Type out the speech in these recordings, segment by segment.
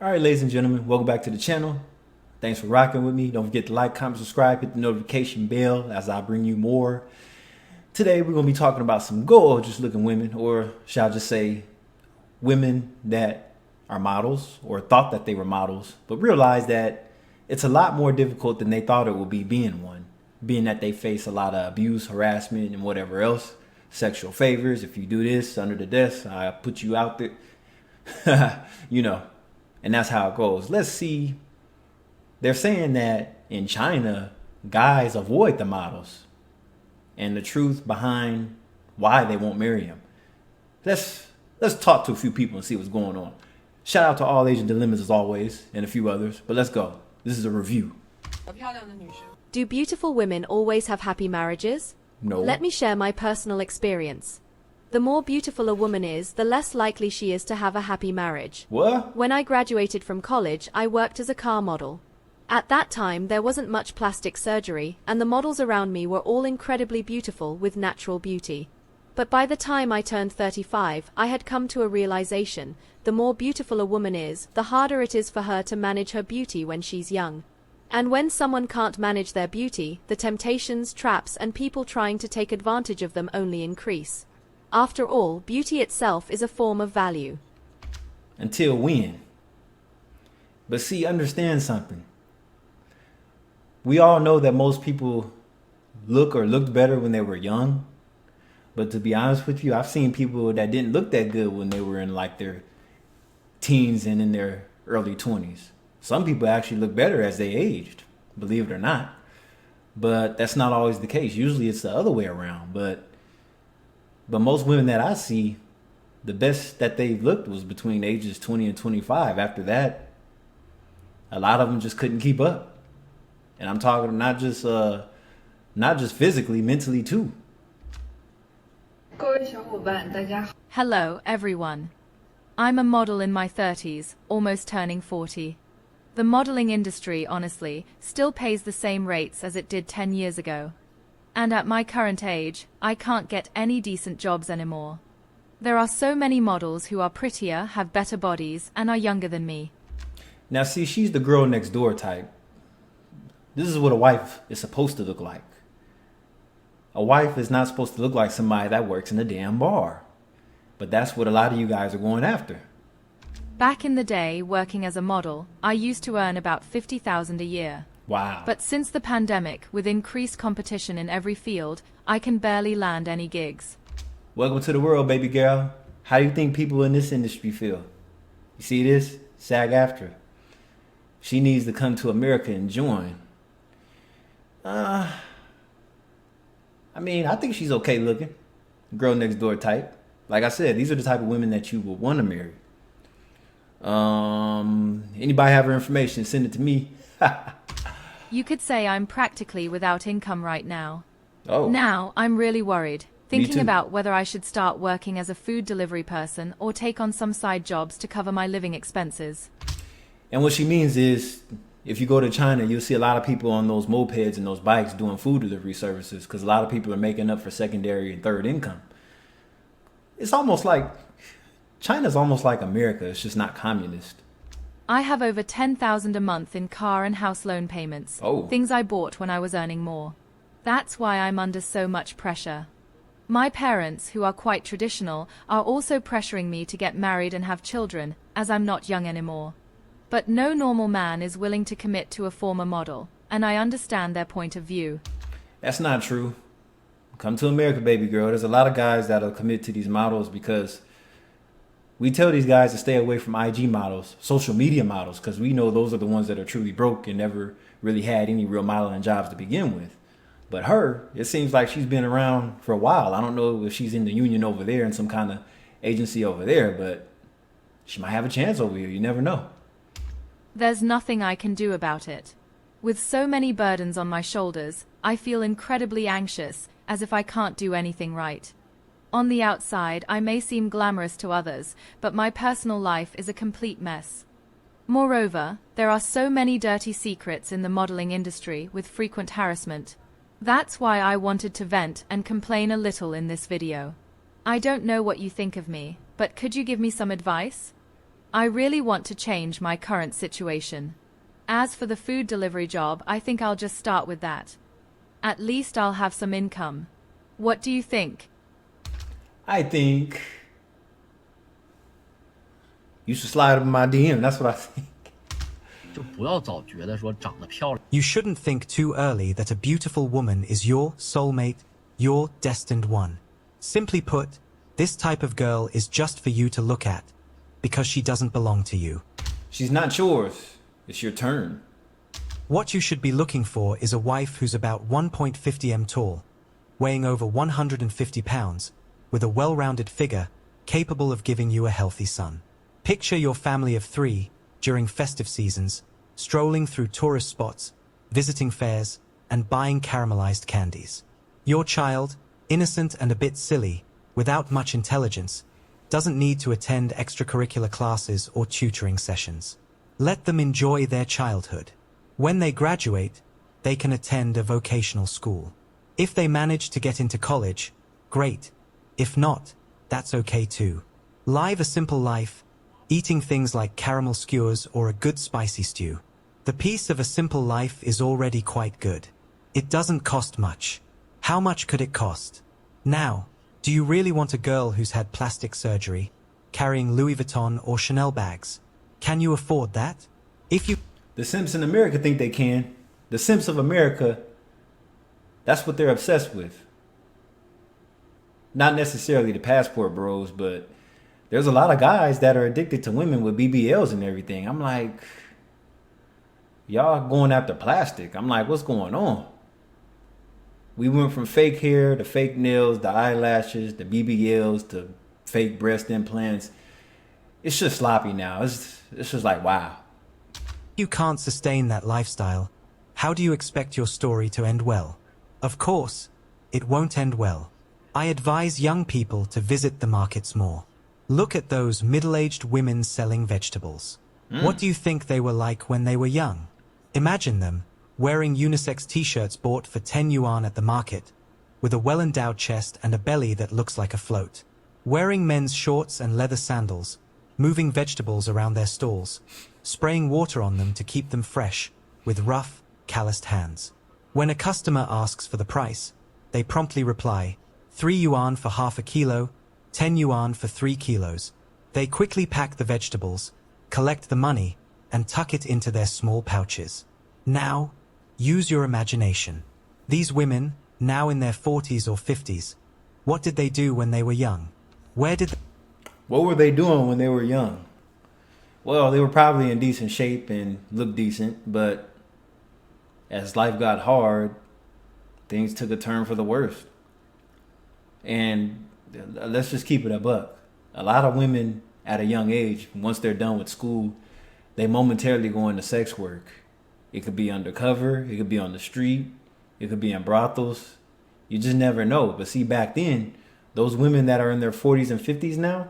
Alright, ladies and gentlemen, welcome back to the channel. Thanks for rocking with me. Don't forget to like, comment, subscribe, hit the notification bell as I bring you more. Today we're going to be talking about some gorgeous looking women, or shall I just say women that are models or thought that they were models, but realized that it's a lot more difficult than they thought it would be being one, being that they face a lot of abuse, harassment, and whatever else. Sexual favors. If you do this under the desk, I put you out there. You know. And that's how it goes. Let's see. They're saying that in China, guys avoid the models and the truth behind why they won't marry them. Let's talk to a few people and see what's going on. Shout out to All Asian Dilemmas as always and a few others. But let's go. This is a review. Do beautiful women always have happy marriages? No. Let me share my personal experience. The more beautiful a woman is, the less likely she is to have a happy marriage. What? When I graduated from college, I worked as a car model. At that time, there wasn't much plastic surgery, and the models around me were all incredibly beautiful with natural beauty. But by the time I turned 35, I had come to a realization: the more beautiful a woman is, the harder it is for her to manage her beauty when she's young. And when someone can't manage their beauty, the temptations, traps, and people trying to take advantage of them only increase. After all, beauty itself is a form of value. Until when? But see, understand something. We all know that most people looked better when they were young. But to be honest with you, I've seen people that didn't look that good when they were in like their teens and in their early 20s. Some people actually look better as they aged, believe it or not. But that's not always the case. Usually it's the other way around. But most women that I see, the best that they looked was between ages 20 and 25. After that, a lot of them just couldn't keep up. And I'm talking not just physically, mentally too. Hello, everyone. I'm a model in my 30s, almost turning 40. The modeling industry, honestly, still pays the same rates as it did 10 years ago. And at my current age, I can't get any decent jobs anymore. There are so many models who are prettier, have better bodies, and are younger than me. Now see, she's the girl next door type. This is what a wife is supposed to look like. A wife is not supposed to look like somebody that works in a damn bar. But that's what a lot of you guys are going after. Back in the day, working as a model, I used to earn about $50,000 a year. Wow. But since the pandemic, with increased competition in every field, I can barely land any gigs. Welcome to the world, baby girl. How do you think people in this industry feel? You see this? SAG-AFTRA. She needs to come to America and join. I think she's okay looking. Girl next door type. Like I said, these are the type of women that you would want to marry. Anybody have her information? Send it to me. You could say I'm practically without income right now. Oh. Now, I'm really worried, Me thinking too. about whether I should start working as a food delivery person or take on some side jobs to cover my living expenses. And what she means is, if you go to China, you'll see a lot of people on those mopeds and those bikes doing food delivery services because a lot of people are making up for secondary and third income. It's almost like China's almost like America. It's just not communist. I have over $10,000 a month in car and house loan payments, Oh. things I bought when I was earning more. That's why I'm under so much pressure. My parents, who are quite traditional, are also pressuring me to get married and have children, as I'm not young anymore. But no normal man is willing to commit to a former model, and I understand their point of view. That's not true. Come to America, baby girl. There's a lot of guys that'll commit to these models because we tell these guys to stay away from IG models, social media models, because we know those are the ones that are truly broke and never really had any real modeling jobs to begin with. But her, it seems like she's been around for a while. I don't know if she's in the union over there in some kind of agency over there, but she might have a chance over here. You never know. There's nothing I can do about it. With so many burdens on my shoulders, I feel incredibly anxious, as if I can't do anything right. On the outside, I may seem glamorous to others, but my personal life is a complete mess. Moreover, there are so many dirty secrets in the modeling industry with frequent harassment. That's why I wanted to vent and complain a little in this video. I don't know what you think of me, but could you give me some advice? I really want to change my current situation. As for the food delivery job, I think I'll just start with that. At least I'll have some income. What do you think? I think you should slide up in my DM. That's what I think. 就不要早觉得说长得漂亮。 You shouldn't think too early that a beautiful woman is your soulmate, your destined one. Simply put, this type of girl is just for you to look at, because she doesn't belong to you. She's not yours. It's your turn. What you should be looking for is a wife who's about 1.50 m tall, weighing over 150 pounds, with a well-rounded figure, capable of giving you a healthy son. Picture your family of 3, during festive seasons, strolling through tourist spots, visiting fairs, and buying caramelized candies. Your child, innocent and a bit silly, without much intelligence, doesn't need to attend extracurricular classes or tutoring sessions. Let them enjoy their childhood. When they graduate, they can attend a vocational school. If they manage to get into college, great. If not, that's okay too. Live a simple life, eating things like caramel skewers or a good spicy stew. The peace of a simple life is already quite good. It doesn't cost much. How much could it cost? Now, do you really want a girl who's had plastic surgery, carrying Louis Vuitton or Chanel bags? Can you afford that? If you... The simps in America think they can. The simps of America, that's what they're obsessed with. Not necessarily the passport bros, but there's a lot of guys that are addicted to women with BBLs and everything. I'm like, y'all going after plastic. I'm like, what's going on? We went from fake hair to fake nails, the eyelashes, the BBLs to fake breast implants. It's just sloppy now. It's just like, wow. You can't sustain that lifestyle. How do you expect your story to end well? Of course, it won't end well. I advise young people to visit the markets more. Look at those middle-aged women selling vegetables. What do you think they were like when they were young? Imagine them, wearing unisex t-shirts bought for 10 yuan at the market, with a well-endowed chest and a belly that looks like a float. Wearing men's shorts and leather sandals, moving vegetables around their stalls, spraying water on them to keep them fresh, with rough, calloused hands. When a customer asks for the price, they promptly reply, 3 yuan for half a kilo, 10 yuan for 3 kilos. They quickly pack the vegetables, collect the money, and tuck it into their small pouches. Now, use your imagination. These women, now in their 40s or 50s, what did they do when they were young? What were they doing when they were young? Well, they were probably in decent shape and looked decent, but as life got hard, things took a turn for the worst. And let's just keep it a buck. A lot of women at a young age, once they're done with school, they momentarily go into sex work. It could be undercover, it could be on the street, it could be in brothels. You just never know. But see, back then, those women that are in their 40s and 50s now,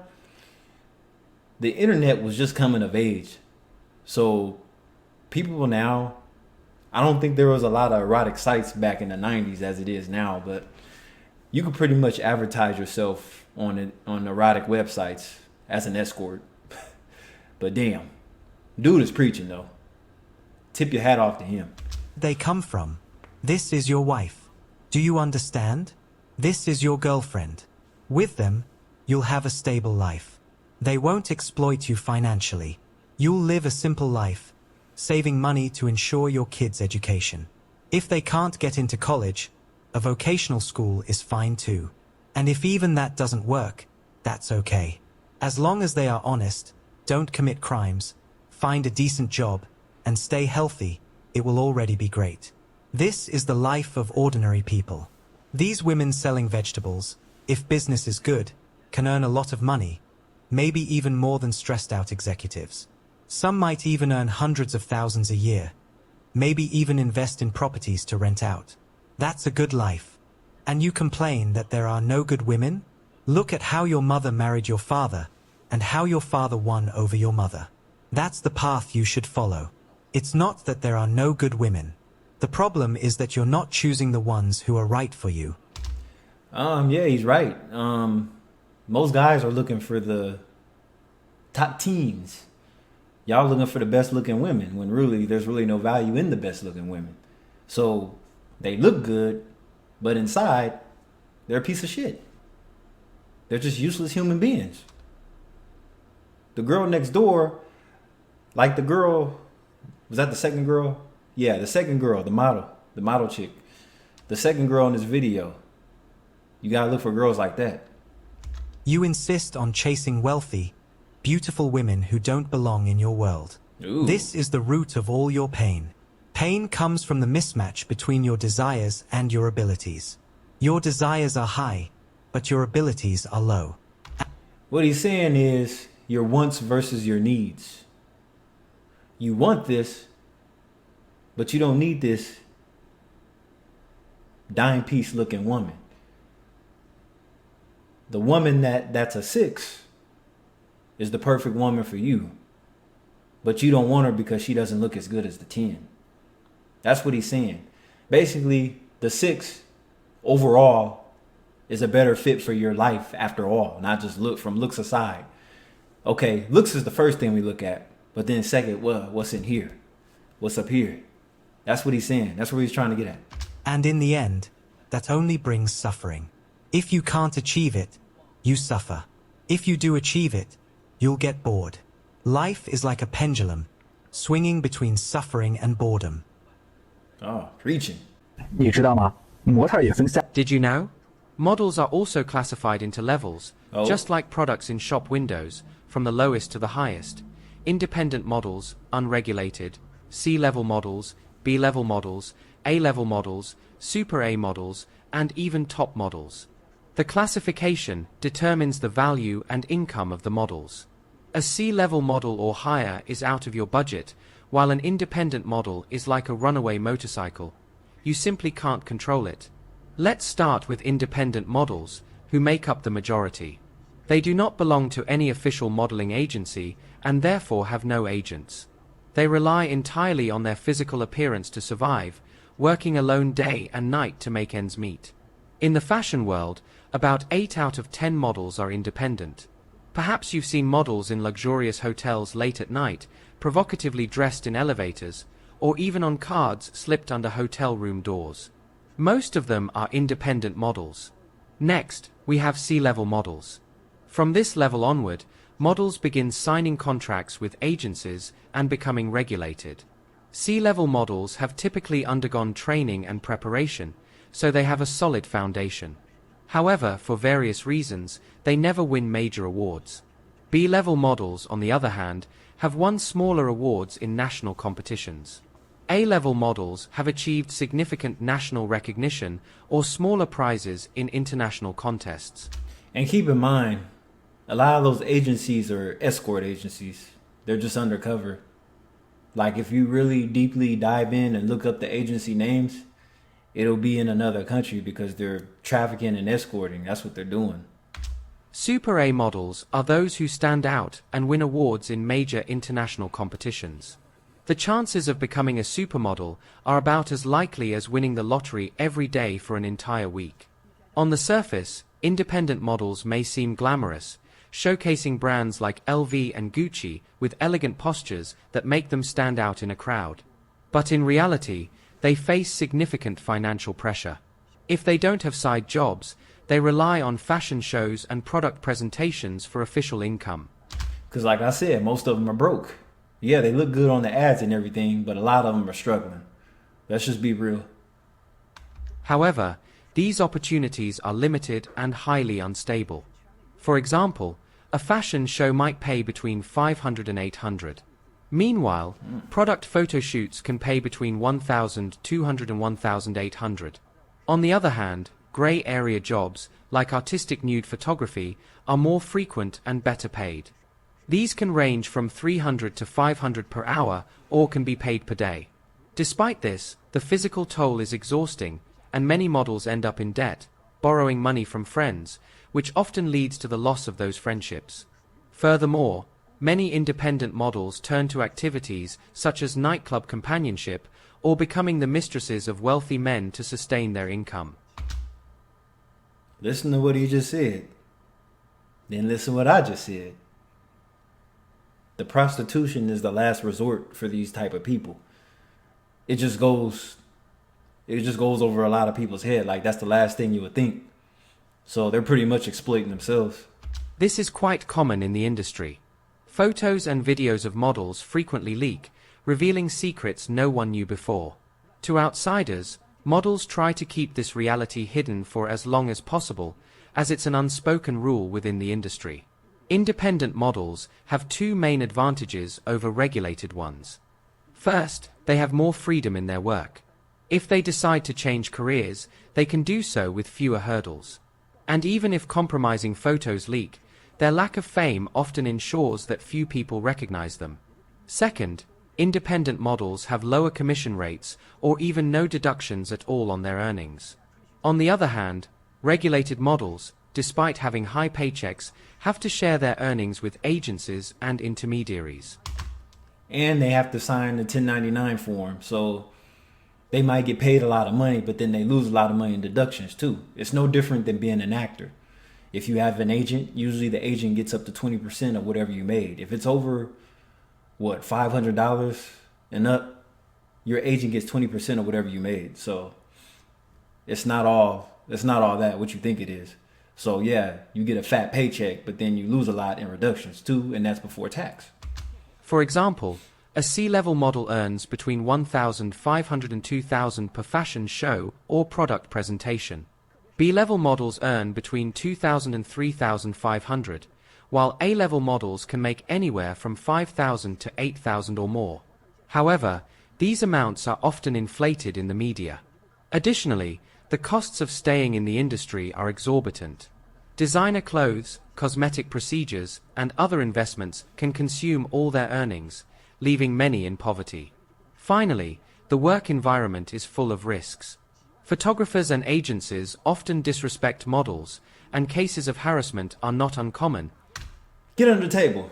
the internet was just coming of age. So people now, I don't think there was a lot of erotic sites back in the 90s as it is now, but you could pretty much advertise yourself on erotic websites as an escort. But damn, dude is preaching though. Tip your hat off to him. They come from. This is your wife. Do you understand? This is your girlfriend. With them, you'll have a stable life. They won't exploit you financially. You'll live a simple life, saving money to ensure your kids' education. If they can't get into college, a vocational school is fine too. And if even that doesn't work, that's okay. As long as they are honest, don't commit crimes, find a decent job, and stay healthy, it will already be great. This is the life of ordinary people. These women selling vegetables, if business is good, can earn a lot of money, maybe even more than stressed out executives. Some might even earn hundreds of thousands a year, maybe even invest in properties to rent out. That's a good life. And you complain that there are no good women? Look at how your mother married your father, and how your father won over your mother. That's the path you should follow. It's not that there are no good women. The problem is that you're not choosing the ones who are right for you. Yeah, he's right. Most guys are looking for the top teens Y'all looking for the best looking women when really there's really no value in the best looking women. So they look good, but inside they're a piece of shit. They're just useless human beings. The girl next door, like the girl, was that the second girl? Yeah, the second girl, the model chick. The second girl in this video. You gotta look for girls like that. You insist on chasing wealthy, beautiful women who don't belong in your world. Ooh. This is the root of all your pain. Pain comes from the mismatch between your desires and your abilities. Your desires are high, but your abilities are low. What he's saying is your wants versus your needs. You want this, but you don't need this dime piece looking woman. The woman that's a 6 is the perfect woman for you. But you don't want her because she doesn't look as good as the 10. That's what he's saying. Basically, the 6 overall is a better fit for your life after all, not just looks aside. Okay, looks is the first thing we look at, but then second, what's in here? What's up here? That's what he's saying. That's what he's trying to get at. And in the end, that only brings suffering. If you can't achieve it, you suffer. If you do achieve it, you'll get bored. Life is like a pendulum, swinging between suffering and boredom. Oh, preaching. 你知道吗？模特也分三。 Did you know? Models are also classified into levels, Oh. just like products in shop windows, from the lowest to the highest. Independent models, unregulated, C-level models, B-level models, A-level models, Super A models, and even top models. The classification determines the value and income of the models. A C-level model or higher is out of your budget, while an independent model is like a runaway motorcycle. You simply can't control it. Let's start with independent models, who make up the majority. They do not belong to any official modeling agency and therefore have no agents. They rely entirely on their physical appearance to survive, working alone day and night to make ends meet. In the fashion world, about 8 out of 10 models are independent. Perhaps you've seen models in luxurious hotels late at night, provocatively dressed in elevators, or even on cards slipped under hotel room doors. Most of them are independent models. Next, we have C-level models. From this level onward, models begin signing contracts with agencies and becoming regulated. C-level models have typically undergone training and preparation, so they have a solid foundation. However, for various reasons, they never win major awards. B-level models, on the other hand, have won smaller awards in national competitions. A-level models have achieved significant national recognition or smaller prizes in international contests. And keep in mind, a lot of those agencies are escort agencies. They're just undercover. Like if you really deeply dive in and look up the agency names, it'll be in another country because they're trafficking and escorting. That's what they're doing. Super A models are those who stand out and win awards in major international competitions. The chances of becoming a supermodel are about as likely as winning the lottery every day for an entire week. On the surface, independent models may seem glamorous, showcasing brands like LV and Gucci with elegant postures that make them stand out in a crowd. But in reality, they face significant financial pressure. If they don't have side jobs, they rely on fashion shows and product presentations for official income. Because like I said, most of them are broke. Yeah, they look good on the ads and everything, but a lot of them are struggling. Let's just be real. However, these opportunities are limited and highly unstable. For example, a fashion show might pay between $500 and $800. Meanwhile, product photo shoots can pay between $1,200 and $1,800. On the other hand, gray area jobs, like artistic nude photography, are more frequent and better paid. These can range from $300 to $500 per hour or can be paid per day. Despite this, the physical toll is exhausting, and many models end up in debt, borrowing money from friends, which often leads to the loss of those friendships. Furthermore, many independent models turn to activities such as nightclub companionship or becoming the mistresses of wealthy men to sustain their income. Listen to what he just said. Then listen to what I just said. The prostitution is the last resort for these type of people. It just goes over a lot of people's head. Like, that's the last thing you would think. So they're pretty much exploiting themselves. This is quite common in the industry. Photos and videos of models frequently leak, revealing secrets no one knew before. To outsiders, models try to keep this reality hidden for as long as possible, as it's an unspoken rule within the industry. Independent models have two main advantages over regulated ones. First, they have more freedom in their work. If they decide to change careers, they can do so with fewer hurdles. And even if compromising photos leak, their lack of fame often ensures that few people recognize them. Second, independent models have lower commission rates or even no deductions at all on their earnings. On the other hand, regulated models, despite having high paychecks, have to share their earnings with agencies and intermediaries. And they have to sign the 1099 form. So they might get paid a lot of money, but then they lose a lot of money in deductions too. It's no different than being an actor. If you have an agent, usually the agent gets up to 20% of whatever you made. If it's over, $500 and up, your agent gets 20% of whatever you made. So it's not all that what you think it is. So yeah, you get a fat paycheck, but then you lose a lot in reductions too, and that's before tax. For example, a C-level model earns between $1,500 and $2,000 per fashion show or product presentation. B-level models earn between $2,000 and $3,500, while A-level models can make anywhere from $5,000 to $8,000 or more. However, these amounts are often inflated in the media. Additionally, the costs of staying in the industry are exorbitant. Designer clothes, cosmetic procedures, and other investments can consume all their earnings, leaving many in poverty. Finally, the work environment is full of risks. Photographers and agencies often disrespect models, and cases of harassment are not uncommon. Get under the table.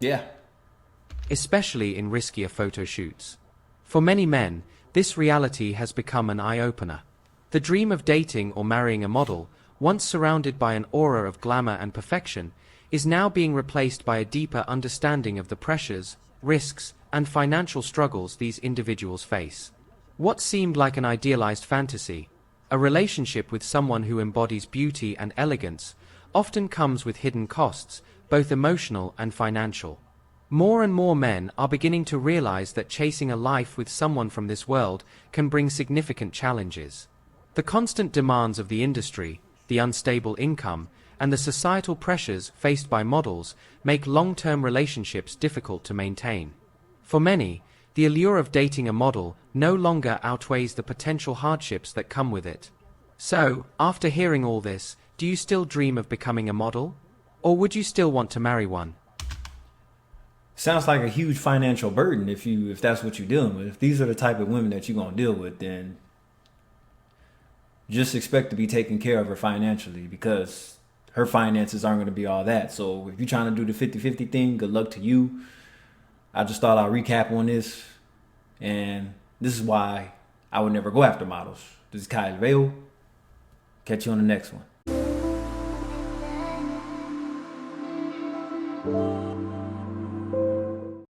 Yeah. Especially in riskier photo shoots. For many men, this reality has become an eye-opener. The dream of dating or marrying a model, once surrounded by an aura of glamour and perfection, is now being replaced by a deeper understanding of the pressures, risks, and financial struggles these individuals face. What seemed like an idealized fantasy, a relationship with someone who embodies beauty and elegance, often comes with hidden costs, both emotional and financial. More and more men are beginning to realize that chasing a life with someone from this world can bring significant challenges. The constant demands of the industry, the unstable income, and the societal pressures faced by models make long-term relationships difficult to maintain. For many, the allure of dating a model no longer outweighs the potential hardships that come with it. So, after hearing all this, do you still dream of becoming a model? Or would you still want to marry one? Sounds like a huge financial burden if that's what you're dealing with. If these are the type of women that you're going to deal with, then just expect to be taken care of her financially, because her finances aren't going to be all that. So if you're trying to do the 50-50 thing, good luck to you. I just thought I'd recap on this, and this is why I would never go after models. This is Kyle Vale. Catch you on the next one.